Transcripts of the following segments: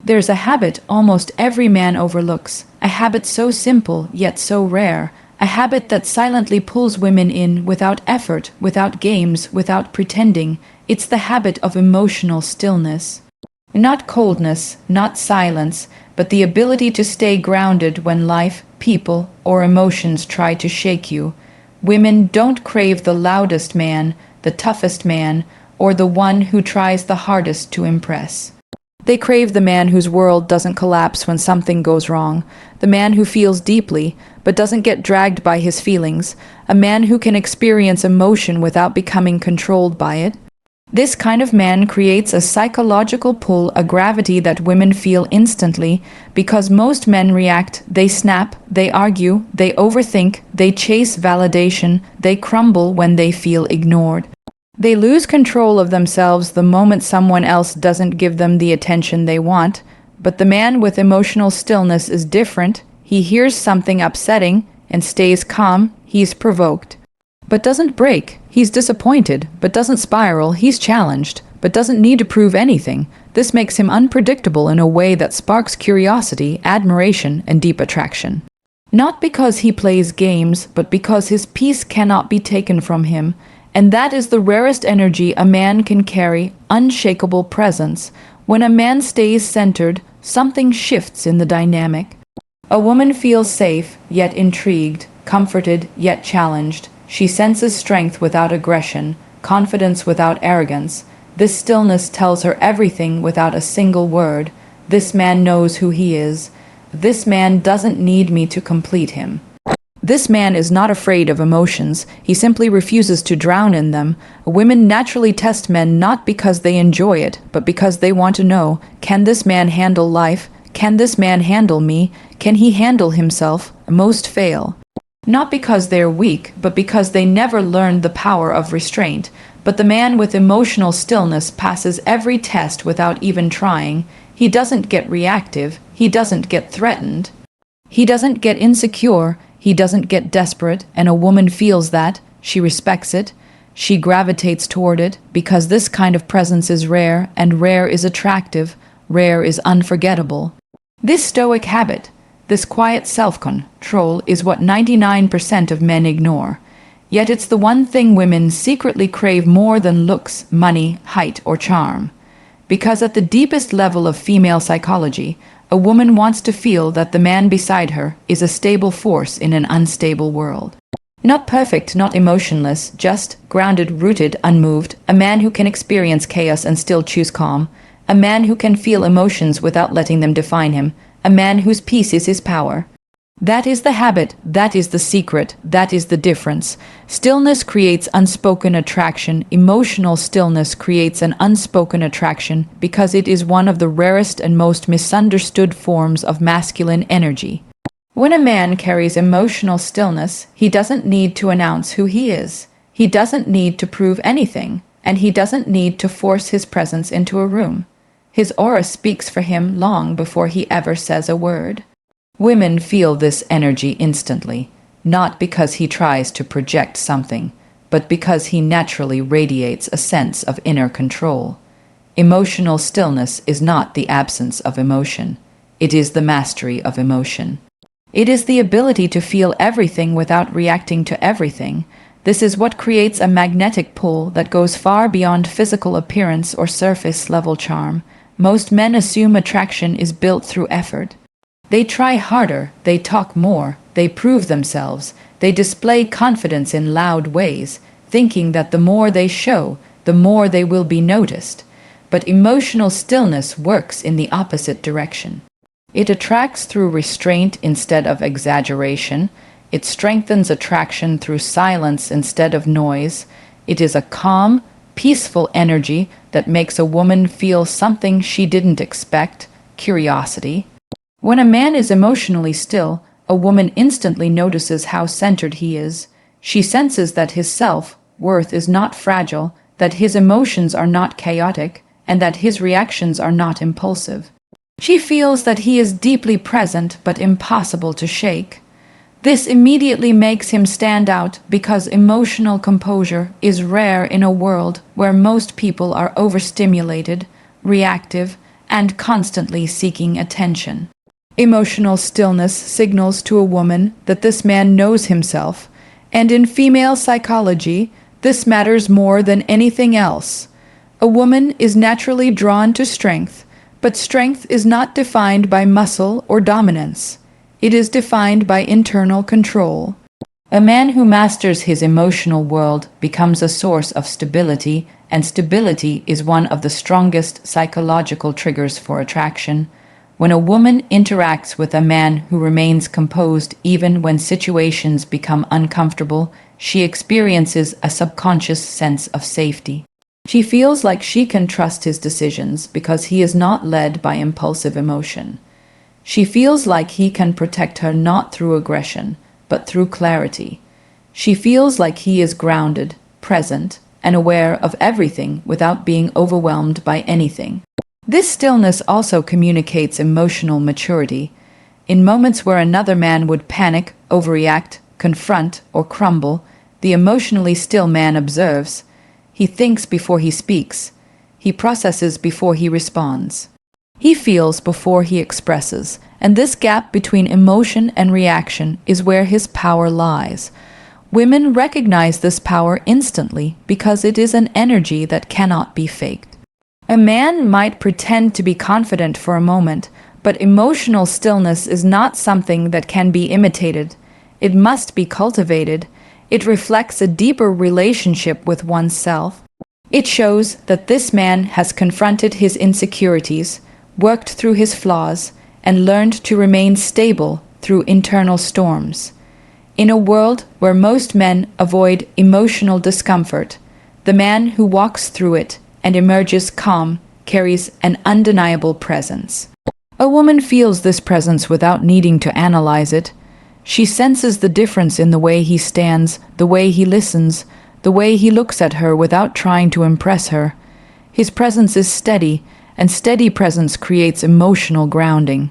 There's a habit almost every man overlooks, a habit so simple yet so rare, a habit that silently pulls women in without effort, without games, without pretending. It's the habit of emotional stillness. Not coldness, not silence, but the ability to stay grounded when life, people, or emotions try to shake you. Women don't crave the loudest man, the toughest man, or the one who tries the hardest to impress. They crave the man whose world doesn't collapse when something goes wrong, the man who feels deeply but doesn't get dragged by his feelings, a man who can experience emotion without becoming controlled by it. This kind of man creates a psychological pull, a gravity that women feel instantly, because most men react, they snap, they argue, they overthink, they chase validation, they crumble when they feel ignored. They lose control of themselves the moment someone else doesn't give them the attention they want. But the man with emotional stillness is different. He hears something upsetting and stays calm. He's provoked, but doesn't break. He's disappointed, but doesn't spiral. He's challenged, but doesn't need to prove anything. This makes him unpredictable in a way that sparks curiosity, admiration, and deep attraction. Not because he plays games, but because his peace cannot be taken from him. And that is the rarest energy a man can carry, unshakable presence. When a man stays centered, something shifts in the dynamic. A woman feels safe, yet intrigued, comforted, yet challenged. She senses strength without aggression, confidence without arrogance. This stillness tells her everything without a single word. This man knows who he is. This man doesn't need me to complete him. This man is not afraid of emotions. He simply refuses to drown in them. Women naturally test men not because they enjoy it, but because they want to know, can this man handle life? Can this man handle me? Can he handle himself? Most fail. Not because they're weak, but because they never learned the power of restraint. But the man with emotional stillness passes every test without even trying. He doesn't get reactive. He doesn't get threatened. He doesn't get insecure. He doesn't get desperate, and a woman feels that. She respects it. She gravitates toward it, because this kind of presence is rare, and rare is attractive. Rare is unforgettable. This stoic habit, this quiet self-control, is what 99% of men ignore. Yet it's the one thing women secretly crave more than looks, money, height, or charm. Because at the deepest level of female psychology, a woman wants to feel that the man beside her is a stable force in an unstable world. Not perfect, not emotionless, just grounded, rooted, unmoved, a man who can experience chaos and still choose calm, a man who can feel emotions without letting them define him, a man whose peace is his power. That is the habit, that is the secret, that is the difference. Stillness creates unspoken attraction. Emotional stillness creates an unspoken attraction because it is one of the rarest and most misunderstood forms of masculine energy. When a man carries emotional stillness, he doesn't need to announce who he is. He doesn't need to prove anything, and he doesn't need to force his presence into a room. His aura speaks for him long before he ever says a word. Women feel this energy instantly, not because he tries to project something, but because he naturally radiates a sense of inner control. Emotional stillness is not the absence of emotion. It is the mastery of emotion. It is the ability to feel everything without reacting to everything. This is what creates a magnetic pull that goes far beyond physical appearance or surface-level charm. Most men assume attraction is built through effort. They try harder, they talk more, they prove themselves, they display confidence in loud ways, thinking that the more they show, the more they will be noticed. But emotional stillness works in the opposite direction. It attracts through restraint instead of exaggeration. It strengthens attraction through silence instead of noise. It is a calm, peaceful energy that makes a woman feel something she didn't expect, curiosity. When a man is emotionally still, a woman instantly notices how centered he is. She senses that his self-worth is not fragile, that his emotions are not chaotic, and that his reactions are not impulsive. She feels that he is deeply present but impossible to shake. This immediately makes him stand out because emotional composure is rare in a world where most people are overstimulated, reactive, and constantly seeking attention. Emotional stillness signals to a woman that this man knows himself, and in female psychology, this matters more than anything else. A woman is naturally drawn to strength, but strength is not defined by muscle or dominance. It is defined by internal control. A man who masters his emotional world becomes a source of stability, and stability is one of the strongest psychological triggers for attraction. When a woman interacts with a man who remains composed even when situations become uncomfortable, she experiences a subconscious sense of safety. She feels like she can trust his decisions because he is not led by impulsive emotion. She feels like he can protect her not through aggression, but through clarity. She feels like he is grounded, present, and aware of everything without being overwhelmed by anything. This stillness also communicates emotional maturity. In moments where another man would panic, overreact, confront, or crumble, the emotionally still man observes. He thinks before he speaks. He processes before he responds. He feels before he expresses, and this gap between emotion and reaction is where his power lies. Women recognize this power instantly because it is an energy that cannot be faked. A man might pretend to be confident for a moment, but emotional stillness is not something that can be imitated. It must be cultivated. It reflects a deeper relationship with oneself. It shows that this man has confronted his insecurities, worked through his flaws, and learned to remain stable through internal storms. In a world where most men avoid emotional discomfort, the man who walks through it and emerges calm carries an undeniable presence. A woman feels this presence without needing to analyze it. She senses the difference in the way he stands, the way he listens, the way he looks at her without trying to impress her. His presence is steady, and steady presence creates emotional grounding.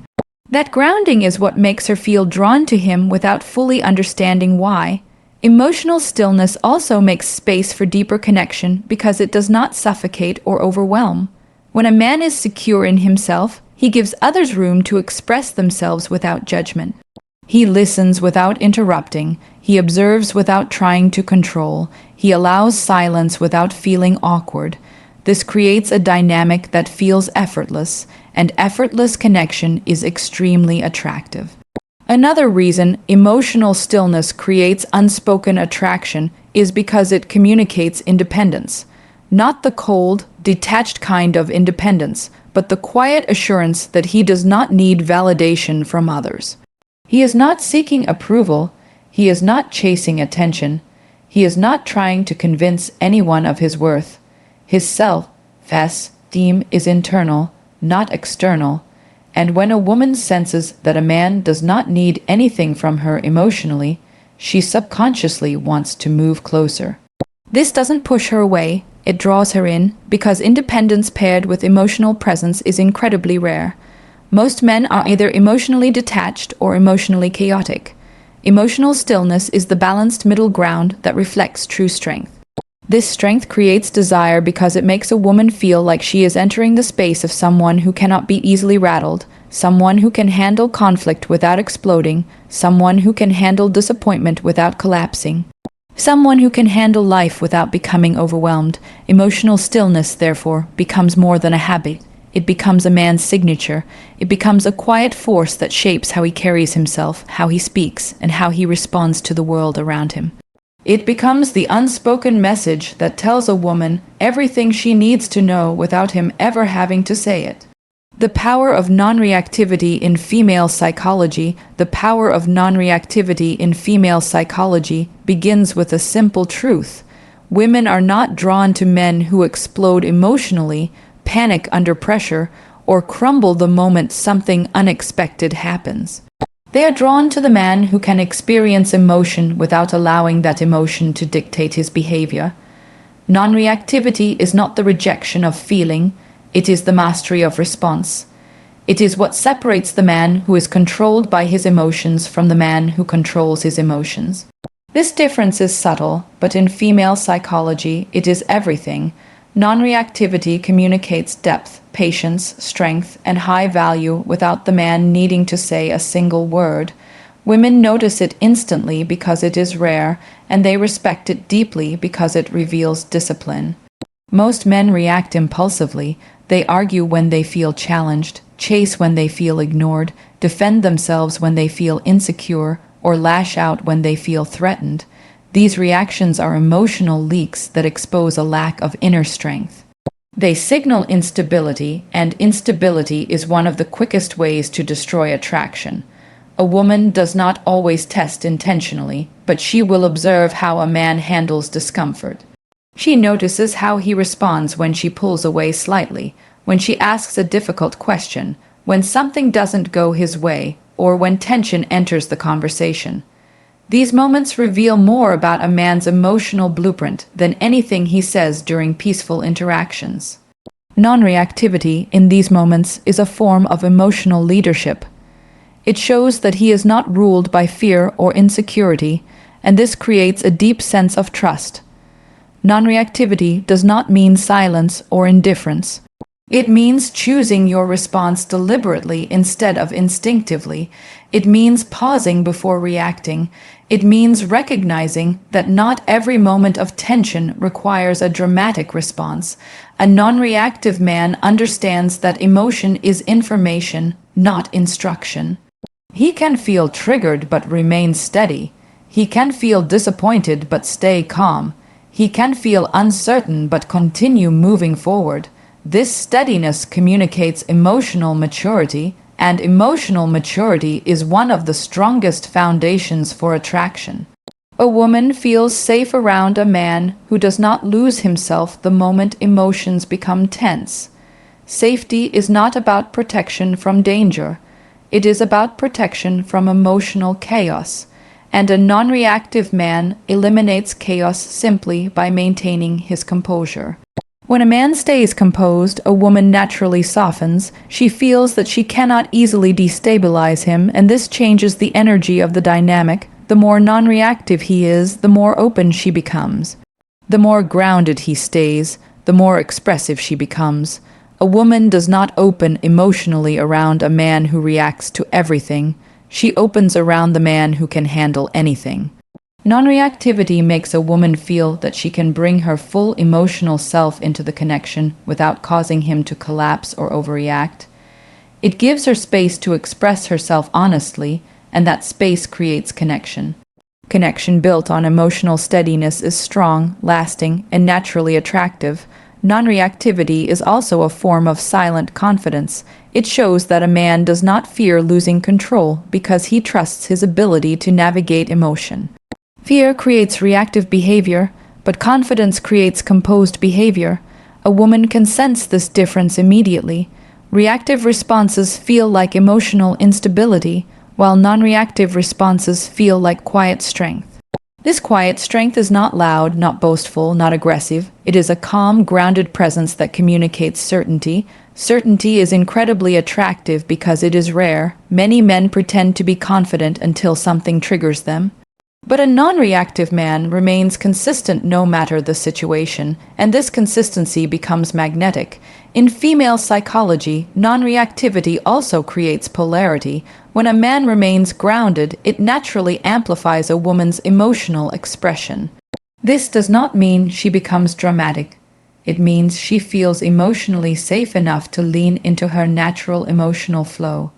That grounding is what makes her feel drawn to him without fully understanding why. Emotional stillness also makes space for deeper connection because it does not suffocate or overwhelm. When a man is secure in himself, he gives others room to express themselves without judgment. He listens without interrupting. He observes without trying to control. He allows silence without feeling awkward. This creates a dynamic that feels effortless, and effortless connection is extremely attractive. Another reason emotional stillness creates unspoken attraction is because it communicates independence. Not the cold, detached kind of independence, but the quiet assurance that he does not need validation from others. He is not seeking approval. He is not chasing attention. He is not trying to convince anyone of his worth. His self-esteem is internal, not external. And when a woman senses that a man does not need anything from her emotionally, she subconsciously wants to move closer. This doesn't push her away, it draws her in, because independence paired with emotional presence is incredibly rare. Most men are either emotionally detached or emotionally chaotic. Emotional stillness is the balanced middle ground that reflects true strength. This strength creates desire because it makes a woman feel like she is entering the space of someone who cannot be easily rattled, someone who can handle conflict without exploding, someone who can handle disappointment without collapsing, someone who can handle life without becoming overwhelmed. Emotional stillness, therefore, becomes more than a habit. It becomes a man's signature. It becomes a quiet force that shapes how he carries himself, how he speaks, and how he responds to the world around him. It becomes the unspoken message that tells a woman everything she needs to know without him ever having to say it. The power of non-reactivity in female psychology. The power of non-reactivity in female psychology begins with a simple truth. Women are not drawn to men who explode emotionally, panic under pressure, or crumble the moment something unexpected happens. They are drawn to the man who can experience emotion without allowing that emotion to dictate his behavior. Non-reactivity is not the rejection of feeling, it is the mastery of response. It is what separates the man who is controlled by his emotions from the man who controls his emotions. This difference is subtle, but in female psychology it is everything. Non-reactivity communicates depth, patience, strength, and high value without the man needing to say a single word. Women notice it instantly because it is rare, and they respect it deeply because it reveals discipline. Most men react impulsively. They argue when they feel challenged, chase when they feel ignored, defend themselves when they feel insecure, or lash out when they feel threatened. These reactions are emotional leaks that expose a lack of inner strength. They signal instability, and instability is one of the quickest ways to destroy attraction. A woman does not always test intentionally, but she will observe how a man handles discomfort. She notices how he responds when she pulls away slightly, when she asks a difficult question, when something doesn't go his way, or when tension enters the conversation. These moments reveal more about a man's emotional blueprint than anything he says during peaceful interactions. Non-reactivity in these moments is a form of emotional leadership. It shows that he is not ruled by fear or insecurity, and this creates a deep sense of trust. Non-reactivity does not mean silence or indifference. It means choosing your response deliberately instead of instinctively. It means pausing before reacting. It means recognizing that not every moment of tension requires a dramatic response. A non-reactive man understands that emotion is information, not instruction. He can feel triggered but remain steady. He can feel disappointed but stay calm. He can feel uncertain but continue moving forward. This steadiness communicates emotional maturity, and emotional maturity is one of the strongest foundations for attraction. A woman feels safe around a man who does not lose himself the moment emotions become tense. Safety is not about protection from danger. It is about protection from emotional chaos, and a non-reactive man eliminates chaos simply by maintaining his composure. When a man stays composed, a woman naturally softens. She feels that she cannot easily destabilize him, and this changes the energy of the dynamic. The more non-reactive he is, the more open she becomes. The more grounded he stays, the more expressive she becomes. A woman does not open emotionally around a man who reacts to everything. She opens around the man who can handle anything. Non-reactivity makes a woman feel that she can bring her full emotional self into the connection without causing him to collapse or overreact. It gives her space to express herself honestly, and that space creates connection. Connection built on emotional steadiness is strong, lasting, and naturally attractive. Non-reactivity is also a form of silent confidence. It shows that a man does not fear losing control because he trusts his ability to navigate emotion. Fear creates reactive behavior, but confidence creates composed behavior. A woman can sense this difference immediately. Reactive responses feel like emotional instability, while non-reactive responses feel like quiet strength. This quiet strength is not loud, not boastful, not aggressive. It is a calm, grounded presence that communicates certainty. Certainty is incredibly attractive because it is rare. Many men pretend to be confident until something triggers them. But a non-reactive man remains consistent no matter the situation, and this consistency becomes magnetic. In female psychology, non-reactivity also creates polarity. When a man remains grounded, it naturally amplifies a woman's emotional expression. This does not mean she becomes dramatic. It means she feels emotionally safe enough to lean into her natural emotional flow.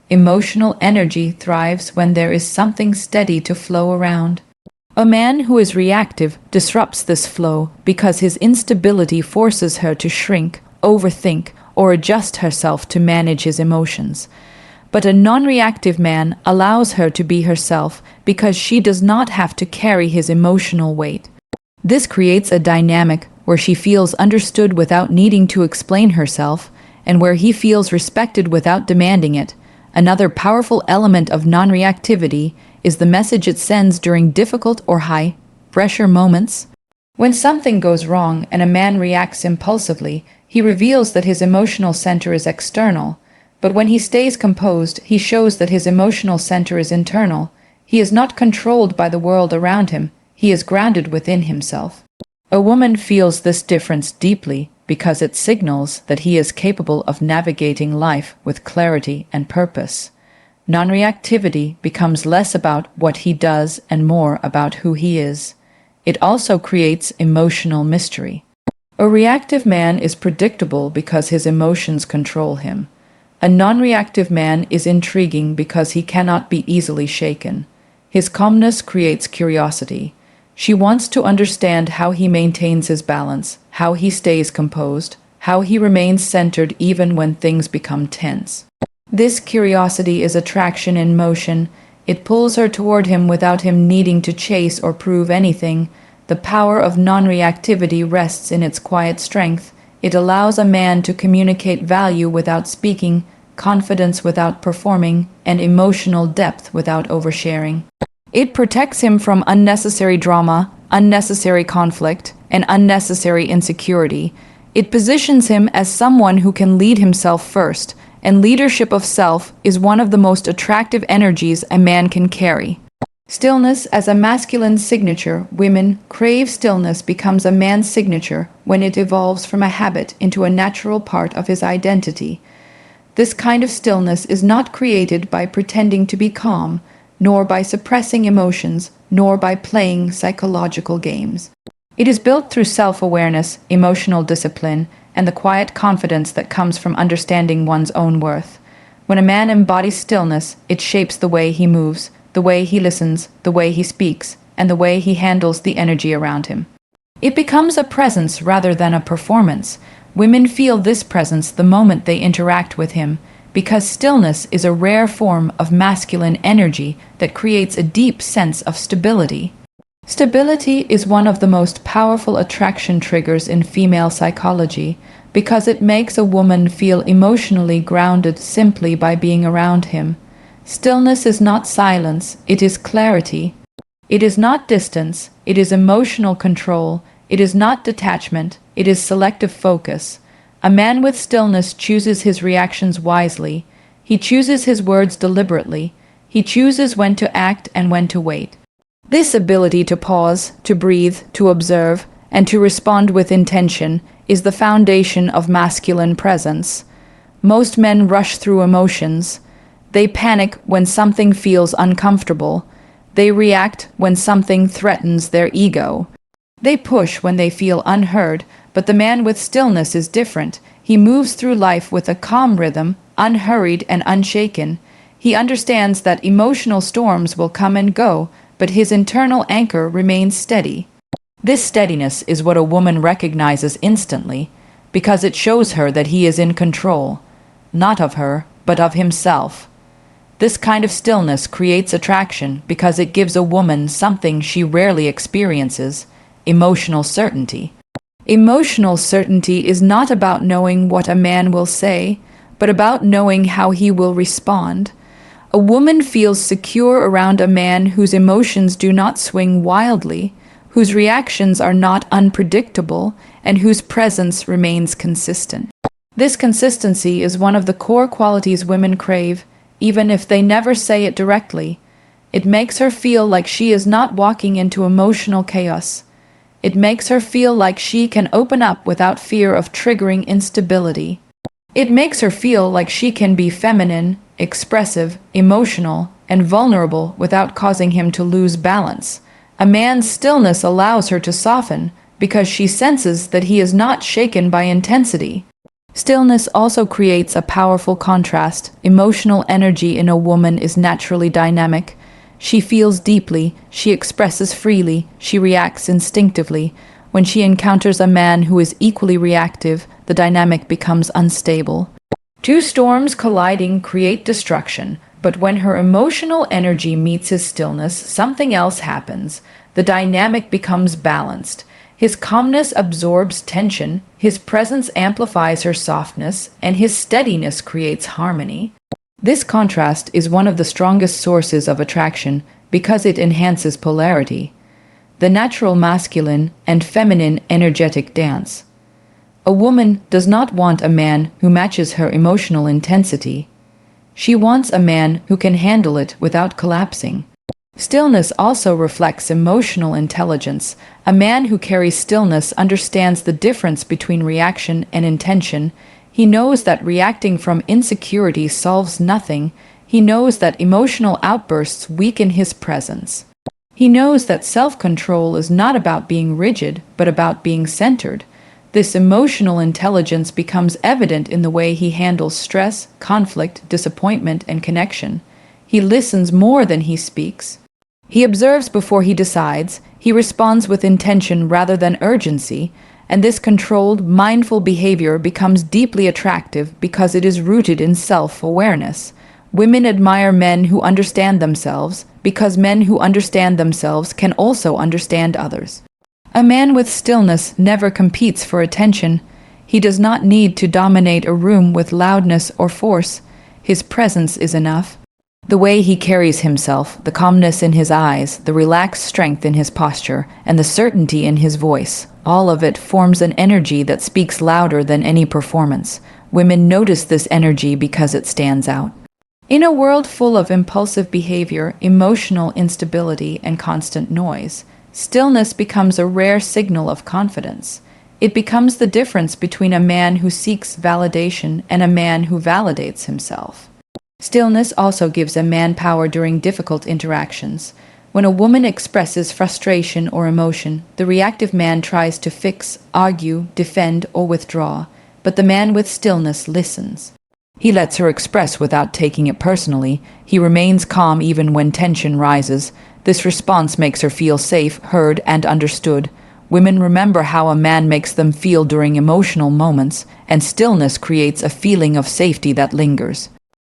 Emotional energy thrives when there is something steady to flow around. A man who is reactive disrupts this flow because his instability forces her to shrink, overthink, or adjust herself to manage his emotions. But a non-reactive man allows her to be herself because she does not have to carry his emotional weight. This creates a dynamic where she feels understood without needing to explain herself, and where he feels respected without demanding it. Another powerful element of non-reactivity is the message it sends during difficult or high-pressure moments. When something goes wrong and a man reacts impulsively, he reveals that his emotional center is external. But when he stays composed, he shows that his emotional center is internal. He is not controlled by the world around him. He is grounded within himself. A woman feels this difference deeply because it signals that he is capable of navigating life with clarity and purpose. Non-reactivity becomes less about what he does and more about who he is. It also creates emotional mystery. A reactive man is predictable because his emotions control him. A non-reactive man is intriguing because he cannot be easily shaken. His calmness creates curiosity. She wants to understand how he maintains his balance, how he stays composed, how he remains centered even when things become tense. This curiosity is attraction in motion. It pulls her toward him without him needing to chase or prove anything. The power of non-reactivity rests in its quiet strength. It allows a man to communicate value without speaking, confidence without performing, and emotional depth without oversharing. It protects him from unnecessary drama, unnecessary conflict, and unnecessary insecurity. It positions him as someone who can lead himself first, and leadership of self is one of the most attractive energies a man can carry. Stillness as a masculine signature. Women crave stillness becomes a man's signature when it evolves from a habit into a natural part of his identity. This kind of stillness is not created by pretending to be calm, nor by suppressing emotions, nor by playing psychological games. It is built through self-awareness, emotional discipline, and the quiet confidence that comes from understanding one's own worth. When a man embodies stillness, it shapes the way he moves, the way he listens, the way he speaks, and the way he handles the energy around him. It becomes a presence rather than a performance. Women feel this presence the moment they interact with him, because stillness is a rare form of masculine energy that creates a deep sense of stability. Stability is one of the most powerful attraction triggers in female psychology because it makes a woman feel emotionally grounded simply by being around him. Stillness is not silence, it is clarity. It is not distance, it is emotional control. It is not detachment, it is selective focus. A man with stillness chooses his reactions wisely. He chooses his words deliberately. He chooses when to act and when to wait. This ability to pause, to breathe, to observe, and to respond with intention is the foundation of masculine presence. Most men rush through emotions. They panic when something feels uncomfortable. They react when something threatens their ego. They push when they feel unheard, but the man with stillness is different. He moves through life with a calm rhythm, unhurried and unshaken. He understands that emotional storms will come and go, but his internal anchor remains steady. This steadiness is what a woman recognizes instantly, because it shows her that he is in control, not of her, but of himself. This kind of stillness creates attraction because it gives a woman something she rarely experiences: emotional certainty. Emotional certainty is not about knowing what a man will say, but about knowing how he will respond. A woman feels secure around a man whose emotions do not swing wildly, whose reactions are not unpredictable, and whose presence remains consistent. This consistency is one of the core qualities women crave, even if they never say it directly. It makes her feel like she is not walking into emotional chaos. It makes her feel like she can open up without fear of triggering instability. It makes her feel like she can be feminine, expressive, emotional, and vulnerable without causing him to lose balance. A man's stillness allows her to soften because she senses that he is not shaken by intensity. Stillness also creates a powerful contrast. Emotional energy in a woman is naturally dynamic. She feels deeply, she expresses freely, she reacts instinctively. When she encounters a man who is equally reactive, the dynamic becomes unstable. Two storms colliding create destruction, but when her emotional energy meets his stillness, something else happens. The dynamic becomes balanced. His calmness absorbs tension, his presence amplifies her softness, and his steadiness creates harmony. This contrast is one of the strongest sources of attraction because it enhances polarity, the natural masculine and feminine energetic dance. A woman does not want a man who matches her emotional intensity. She wants a man who can handle it without collapsing. Stillness also reflects emotional intelligence. A man who carries stillness understands the difference between reaction and intention. He knows that reacting from insecurity solves nothing. He knows that emotional outbursts weaken his presence. He knows that self-control is not about being rigid, but about being centered. This emotional intelligence becomes evident in the way he handles stress, conflict, disappointment, and connection. He listens more than he speaks. He observes before he decides. He responds with intention rather than urgency, and this controlled, mindful behavior becomes deeply attractive because it is rooted in self-awareness. Women admire men who understand themselves because men who understand themselves can also understand others. A man with stillness never competes for attention. He does not need to dominate a room with loudness or force. His presence is enough. The way he carries himself, the calmness in his eyes, the relaxed strength in his posture, and the certainty in his voice, all of it forms an energy that speaks louder than any performance. Women notice this energy because it stands out. In a world full of impulsive behavior, emotional instability, and constant noise, stillness becomes a rare signal of confidence. It becomes the difference between a man who seeks validation and a man who validates himself. Stillness also gives a man power during difficult interactions. When a woman expresses frustration or emotion, the reactive man tries to fix, argue, defend, or withdraw, but the man with stillness listens. He lets her express without taking it personally. He remains calm even when tension rises. This response makes her feel safe, heard, and understood. Women remember how a man makes them feel during emotional moments, and stillness creates a feeling of safety that lingers.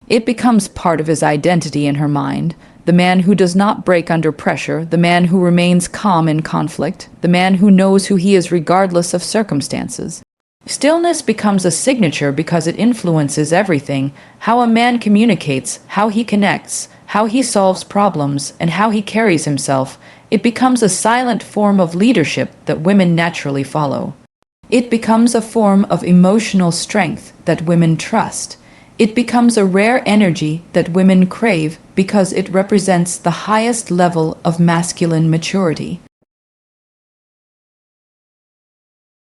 It becomes part of his identity in her mind. The man who does not break under pressure, the man who remains calm in conflict, the man who knows who he is regardless of circumstances. Stillness becomes a signature because it influences everything: how a man communicates, how he connects, how he solves problems, and how he carries himself. It becomes a silent form of leadership that women naturally follow. It becomes a form of emotional strength that women trust. It becomes a rare energy that women crave because it represents the highest level of masculine maturity.